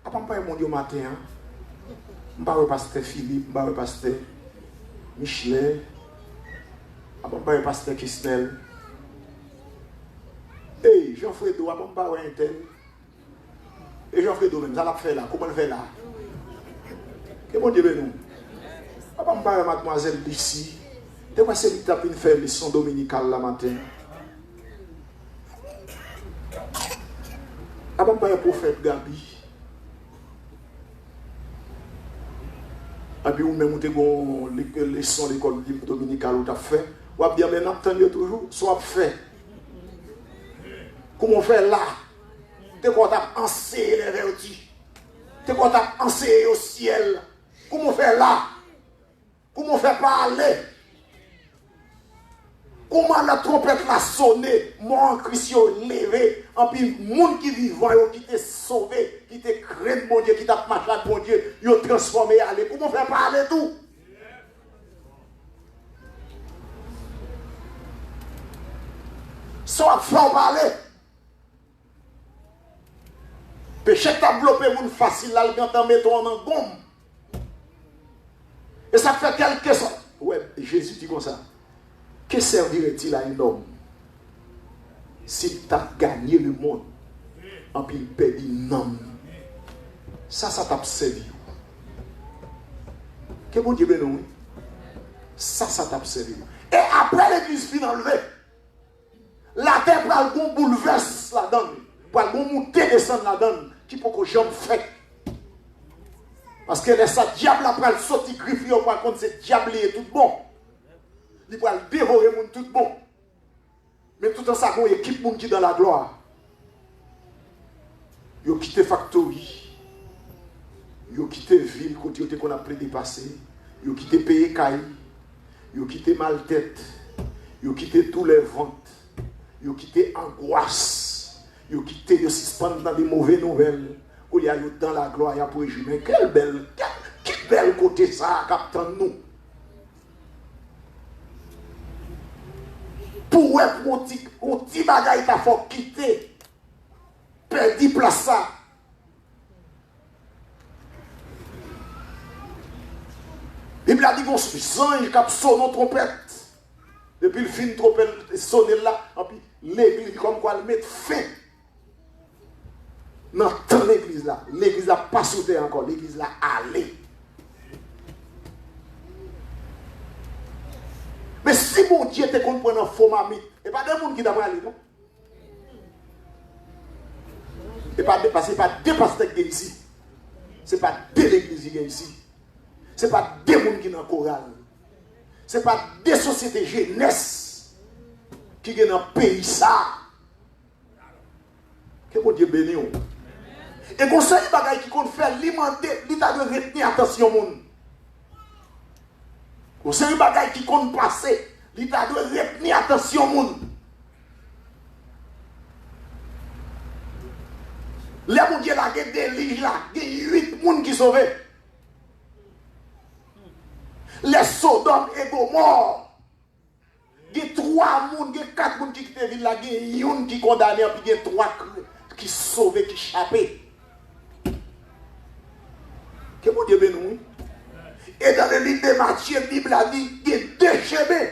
Speaker 1: papa pas mon Dieu matin. Je ne vais pas pasteur Philippe, je ne vais pas pasteur Michelet, je ne vais pas pasteur Kisnel. Hey, Jean-Fredo, je ne vais pas un tel. Et Jean-Fredo même, ça l'a fait là, comment le fait là? Que bon Dieu bénou. Je ne vais pas mademoiselle d'ici. Tu vois, c'est lui qui a pu faire les sons dominicales la matin. Je ne vais pas un prophète Gabi. Et puis, ou même, les sons de l'école dominicale où tu as fait, ou bien, mais n'attendez toujours, soit fait. Comment faire là? Tu as enseigné les vertus. Tu as enseigné au ciel. Comment faire là? Comment faire parler? Comment la trompette l'a sonné? Moi, en Christ, levé. Et puis, les gens qui vivent, qui t'ont sauvé, qui t'ont créé, mon Dieu, qui t'ont marché, mon Dieu, ils ont transformé. Allez, comment faire parler tout? Soit faire parler. Péché t'a bloqué, mon facile, là, quand t'en mets ton en gomme. Et ça fait quelque chose. Ouais, Jésus dit comme ça. Que servirait-il à un homme s'il t'a gagné le monde et puis il perd une âme? Ça t'a servi. Que bon Dieu bénisse. Ça t'a servi. Et après l'église finit enlevée, la terre va le bouleverse là-dedans. Pour le monter descendre là-dedans. Qui peut que j'en fait. Parce que ça diable après le sorti griffier par contre c'est diable est tout bon. Il va le dévorer mon tout bon. Mais tout en ça, il y a une équipe qui dans la gloire. Ils ont quitté Factory. Ils ont quitté ville côté qu'on a dépassé. Ils ont quitté pays caille. Ils ont quitté mal-tête. Ils ont quitté tous les ventes. Ils ont quitté angoisse. Ils ont quitté, ils suspendent dans des mauvaises nouvelles. Où il y a dans la gloire, il y a pour mais quel bel côté ça, captain nous. pour un petit bagage t'a faut quitter. Perdu place ça. Bible a dit qu'on ange qui sonne trompette. Depuis le fin trompette sonne là, et puis l'église comme quoi elle met fin. Dans toute l'église là, l'église n'a pas sauté encore, l'église là allé. Mais si mon Dieu te compte prendre un faux mamie, et pas des gens qui t'apprennent aller, non? Et pas dépasser, pas dépasser ici. C'est pas deux l'église qui est ici. C'est pas des gens qui sont dans le choral. C'est pas des sociétés jeunesse qui sont dans le pays ça. Que mon Dieu bénisse. Et qu'on sait les bagages qui compte faire alimenter, l'état de retenir attention monde. Qu'on sait les bagages qui compte passer, l'état de retenir attention monde. Les mon Dieu là, il y a des lits là, il y a 8 personnes qui sont sauvés. Les Sodome et Gomorre, il y a 3 personnes, il y a 4 personnes qui quittent la ville là, il y a une qui est condamnée, puis il y a 3 qui sont sauvés, qui échappent. Que mon Dieu bénisse. Et dans le livre de Matthieu, la Bible a dit qu'il y a 2 chemins.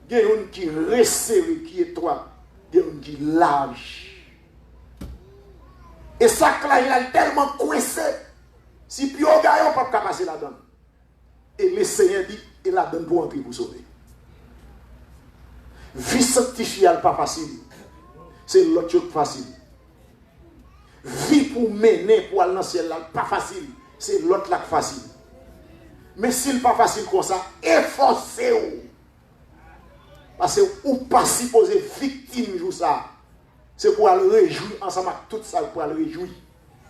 Speaker 1: Il y a une qui est resserrée, qui est étroite. Il y a une qui est large. Et ça, là, il a tellement coincé. Si puis on gagne, on ne peut pas passer là-dedans. Et le Seigneur dit, il la donne pour entrer pour sauver. Vie sanctifiée n'est pas facile. C'est l'autre chose facile. Vie pour mener pour aller dans le ciel, pas facile. C'est l'autre là facile. Mais s'il n'est pas facile comme ça, efforcez-vous. Parce que vous ne pas supposé victime de ça. C'est pour aller réjouir ensemble avec tout ça, pour aller réjouir.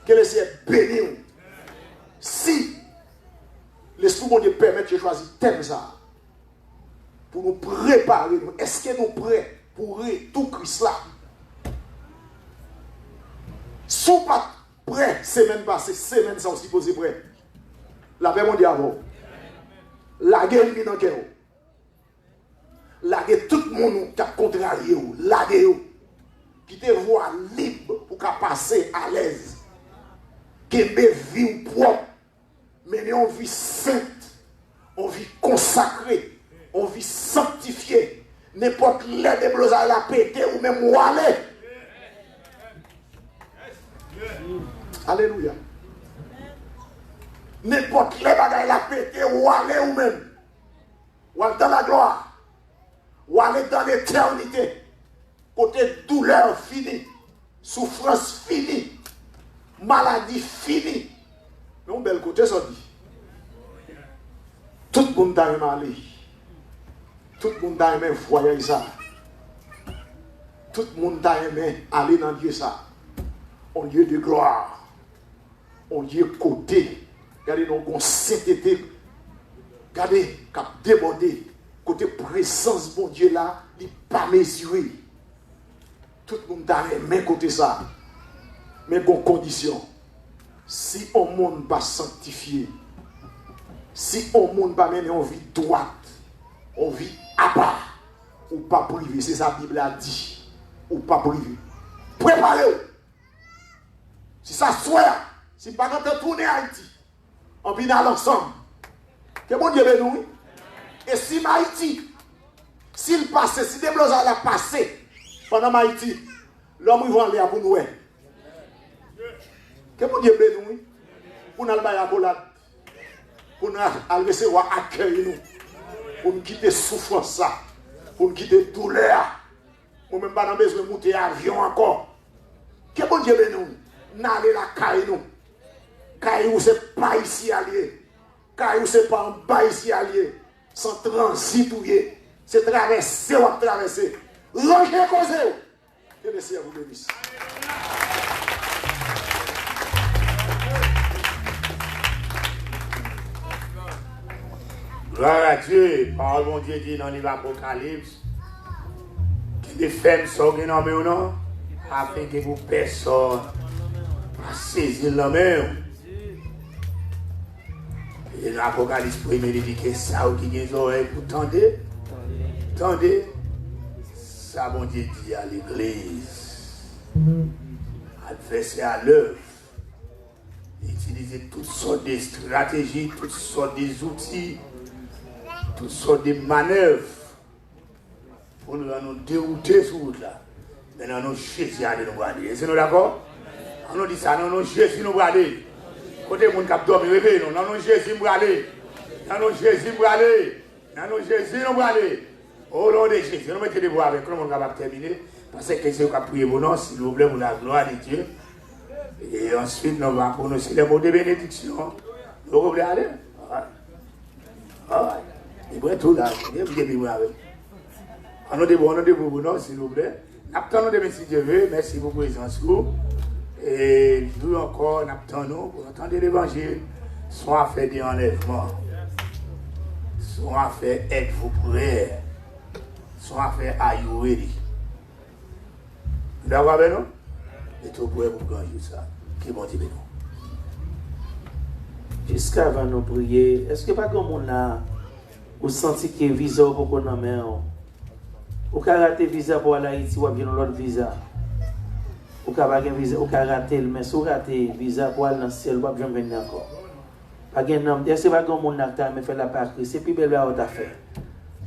Speaker 1: Que le Seigneur bénisse. Si l'Esprit de Dieu permet de choisir thème ça, pour nous préparer, est-ce que nous sommes prêts pour tout Christ là? Si nous ne sommes pas prêts, semaine passée, semaine ça aussi posé prêt. La paix mondiale avant. La guerre est dans le cœur. La guerre, tout le monde qui a contrarié, la guerre. Qui te voit libre pour passer à l'aise. Qui aime vie propre. Mais on vit sainte. On vit consacrée. On vit sanctifiée. N'importe l'air de blosage la pété ou même où aller. Alléluia. N'importe les bagailles la pété ou aller ou même. Ou aller dans la gloire. Ou aller dans l'éternité. Côté douleur finie, souffrance finie, maladie finie. Mais on bel côté ça dit. Tout le monde a aimé aller. Tout le monde a aimé voyager ça. Tout le monde a aimé aller dans Dieu ça. En lieu de gloire. En lieu côté. Regardez nos sainteté. Regardez, cap débordé. Côté présence bon Dieu là, il n'est pas mesuré. Tout le monde a aimé côté ça. Mais bon condition. Si on monde pas sanctifié, si on monde pas mener en vie droite, on vit à part, ou pas privé, c'est ça la Bible a dit, ou pas privé. Préparez-vous. Si ça soit, si pas quand on tourne à Haïti, on vient dans l'ensemble. Que bon Dieu bénisse. Et si Haïti, s'il passe, si des blosas a passé, pendant Haïti, l'homme va aller pour nous. Que mon Dieu bénisse. Pour nous aller à Colade. Pour nous aller recevoir accueil nous. Pour nous quitter souffrance ça. Pour nous quitter douleur. Pour même pas besoin de monter avion encore. Que mon Dieu bénisse. N'allez la caille nous. Caille où c'est pas ici allié. Caille où c'est pas en bas ici allié. Sans transit ou c'est traverser ou traverser. Rangez cause. Que le Seigneur vous bénisse.
Speaker 2: Gloire à Dieu. Parole mon Dieu dit dans l'Apocalypse. Que les femmes sont énormes ou non. Afin que vous personne à saisir la main. Et l'Apocalypse premier dit que ça ou qui a des oreilles pour tendre. Tendez. ça, bon Dieu dit à l'église. Adversaire à l'œuvre. Utiliser toutes sortes de stratégies, toutes sortes d'outils, toutes sortes de manœuvres pour nous dérouter sur route là. Maintenant, nous Jésus à nous regarder. Est-ce que nous d'accord? On nous dit ça, non, Jésus nous regarder. Côté mon cap dormi, réveille nous, non, Jésus nous regarder. Non, Jésus nous regarder. Non, Jésus nous regarder. Au nom de Jésus, nous mettons des voix avec nous, on va terminer. Parce que c'est qu'on a prié pour nous, s'il vous plaît, pour la gloire de Dieu. Et ensuite, nous allons prononcer les mots de bénédiction. Vous voulez aller? Il faut tout là. Il faut bien avec. On a des bons pour nous, s'il vous plaît. N'attendons de si Dieu veut. Merci pour votre présence. Et nous encore, n'attendons pour entendre l'évangile. Soit fait des enlèvements. Soit fait êtes-vous prêts. Soit fait are you ready. D'accord avec nous? Et tout pour gagner ça. Qui m'ont dit nous.
Speaker 3: Jusqu'à avant nous prier, est-ce que pas comme on a ou senti que visa pour qu'on en met ou ka rater visa pour aller Haïti ou bien l'autre visa ou ka pas visa ou ka rater mais si ou rater visa pour aller dans le ciel pas jamais venir encore pas gain nom est-ce pas comme on a ta me faire la patrie c'est plus belle là on t'a fait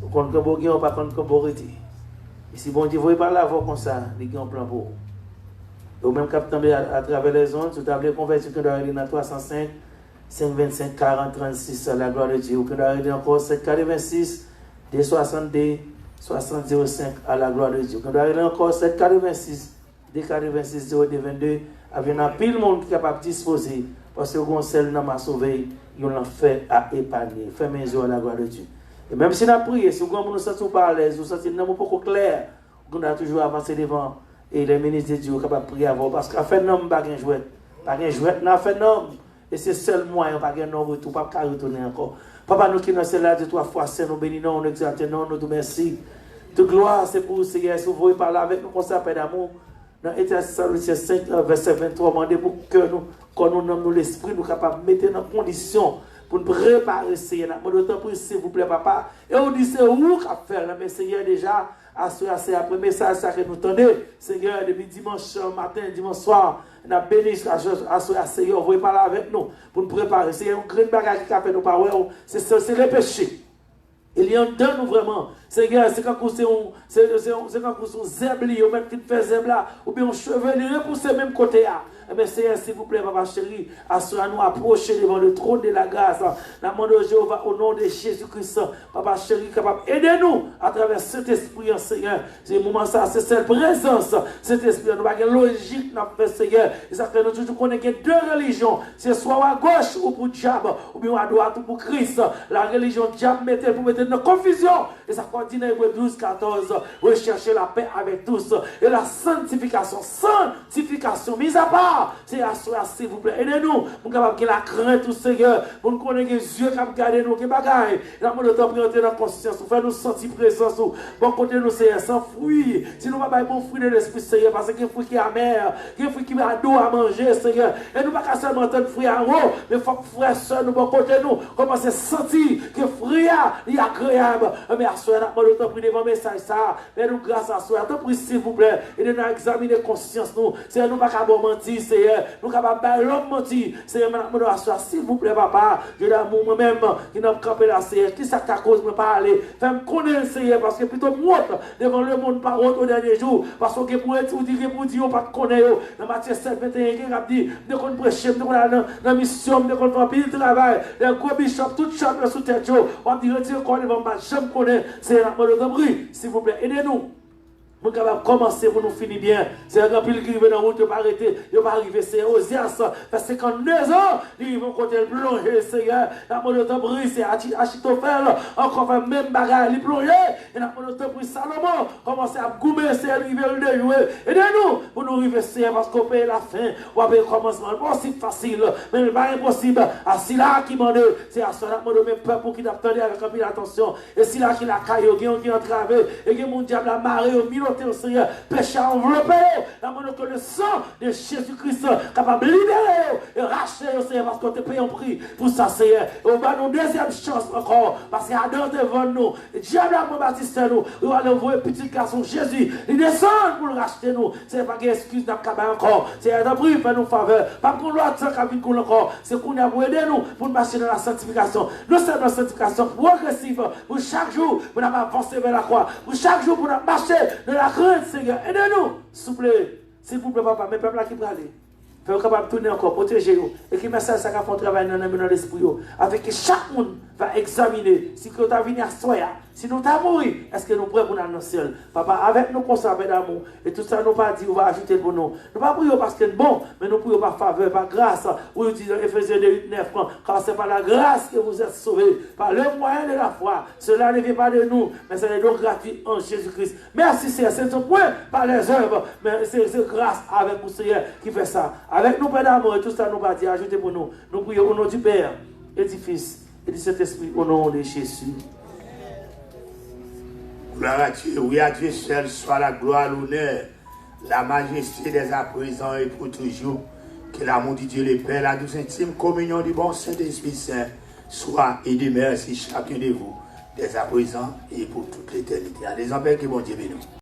Speaker 3: ou qu'on que bon ou pas qu'on que bon reti si bon Dieu voyez pas là voir comme ça il y a un plan pour ou même capitaine à travers les zones tu t'as converti que doit aller dans 305 525 40 36 à la gloire de Dieu ou que doit aller encore 786 262 6005 à la gloire de Dieu. Quand on arrive encore 786, 286 0222, avec un pile monde qui est capable de disposer, parce que le seul n'a pas sauvé, il l'a fait à épargner. Fait mes yeux à la gloire de Dieu. Et même si on a prié, si vous nous sentons pas à l'aise, vous sentez non pas clair, on a toujours avancé devant et les ministres de Dieu sont capables de prier avant. Parce qu'à faire non, pas de jouet. Pas de jouet, n'a fait non. Et c'est seul moyen, pas de non retour, pas de retourner encore. Papa, nous qui nous sommes là de 3 fois, c'est nous bénissons, nous exaltons, nous te merci. Toute gloire, c'est pour vous, Seigneur. Si vous voulez parler avec nous, qu'on s'appelle d'amour. Dans Éphésiens 5, verset 23, demandez pour que nous, quand nous nommons l'esprit, nous sommes capables de mettre dans condition pour nous préparer, Seigneur. Nous demandons, s'il vous plaît, papa. Et on dit, c'est où qu'on faire, mais Seigneur, déjà, c'est après le message que nous tendez, Seigneur, depuis dimanche matin, dimanche soir. Nous avons béni Seigneur, vous voulez parler avec nous pour nous préparer. C'est un grand bagage qui a fait nos paroles, c'est le péché. Il y a un temps vraiment, Seigneur, c'est quand c'est un zèble, ou même qui fait zèble là, ou bien un chevelu pour ce même côté là. Mais Seigneur, s'il vous plaît, papa chéri, assurez-nous approcher devant le trône de la grâce. La main de Jéhovah au nom de Jésus-Christ. Papa chéri, capable d'aider-nous à travers cet esprit, Seigneur. C'est moment ça, c'est cette présence, cet esprit. Nous avons une logique, nous fait Seigneur. Et ça fait nous toujours connaître deux religions. C'est soit à gauche ou pour diable, ou bien à droite ou pour Christ. La religion diable mettait pour mettre dans confusion. Et ça continue avec 12, 14. Rechercher la paix avec tous. Et la sanctification, mise à part. C'est assuré, s'il vous plaît. Aidez-nous pour que la crainte du Seigneur, pour nous connaître les yeux qui gardent nous, qui bagaille. La main de temps pour entrer dans la conscience, pour faire nous sentir présence. Bon côté nous, Seigneur, sans fruit. Si nous ne pas bon fruit de l'esprit, Seigneur, parce que fruit qui est amer, qui est fruit qui a d'eau à manger, Seigneur. Et nous ne pas seulement entendre fruit en haut, mais il faut que frère, soeur, nous, bon côté nous, commencer à sentir que fruit est agréable. Mais assuré, la main de temps pour devant le message, ça. Mais nous, grâce à soi, tant s'il vous plaît, et de nous examiner conscience, nous. Seigneur, nous ne pas mentir. Seigneur, nous sommes capables de l'homme mentir. Seigneur, s'il vous plaît, papa, Dieu d'amour, moi-même, qui n'a pas campé la Seigneur, qui ça cause de parler, fais-moi connaître, Seigneur, parce que plutôt moi, devant le monde, par au dernier jour, parce que pour être ou dire, pour dire, pas de connaître, dans Matthieu 7, 21, qui a dit, de qu'on prêche, de qu'on a dans la mission, de qu'on fait pile travail, les gros bishops, tout chambre sous tête, on dit, retire qu'on ne va pas jamais connaître, Seigneur, s'il vous plaît, aidez-nous. Nous allons commencer pour nous finir bien. C'est un grand pile qui arrive dans la route, il ne va pas arrêter, il va arriver, c'est Osias, parce que 52 ans, ils vont compter le plonger, Seigneur. La mode de temps brise, c'est Achitophel, encore fait même bagarre, il plonger. Et la mode de temps brise, Salomon, commencer à goumer, c'est arrivé le jouer. Aidez-nous pour nous arriver, Seigneur, parce qu'on paye la fin, on va payer le commencement. Impossible, facile, mais pas impossible. À si là qui m'a dit, c'est à cela que même peuple qui n'a pas avec un peu d'attention. Et si là qui l'a caillé, qui a entravé, et qui mon diable a marré au milieu. volonté au Seigneur, péché à envelopper, nous demandons que le sang de Jésus-Christ capable de libérer et racheter au Seigneur parce qu'on te paye un prix pour ça, Seigneur. Et on va nous deuxième chance encore, parce qu'il y a dans devant nous, le diable a baptisé nous, on va envoyer petit garçon Jésus, il descend pour le racheter nous, c'est pas qu'il excuse n'a pas encore, c'est un prix, fait nous faveur, pas qu'on l'autre sans qu'il coule encore, c'est qu'on a pour aider nous, pour marcher dans la sanctification, nous sommes dans la sanctification progressive, pour chaque jour, pour nous avancer vers la croix, pour chaque jour, pour nous marcher dans la crainte, Seigneur, aidez-nous, s'il vous plaît, papa, mes peuples qui peuvent aller. Faites capable de tourner encore, protéger vous. Et que message ça va faire travail dans l'esprit. Avec que chaque monde va examiner si nous avons venu à soi, si nous avons mouru, est-ce que nous sommes prêts pour nous annoncer? Papa, avec nous conserver d'amour. Et tout ça, nous pas dit, on va ajouter pour nous. Nous pas prier parce que c'est bon, mais nous prions par faveur, par grâce. Où nous disons Éphésiens 2:9, car c'est par la grâce que vous êtes sauvés, par le moyen de la foi. Cela ne vient pas de nous, mais c'est le don gratuit en Jésus-Christ. Merci, Seigneur. C'est un point par les œuvres, mais c'est grâce avec vous, Seigneur, qui fait ça. Avec nous, Père d'amour, et tout ça, nous va dire, ajoutez pour nous. Nous prions au nom du Père, et du Fils, et du Saint-Esprit, au nom de Jésus.
Speaker 2: Gloire à Dieu, oui à Dieu seul soit la gloire, l'honneur, la majesté des à présent et pour toujours. Que l'amour de Dieu le Père, la douce intime communion du bon Saint-Esprit Saint soit et demeure si chacun de vous, dès à présent et pour toute l'éternité. Allez en paix, que bon Dieu bénisse.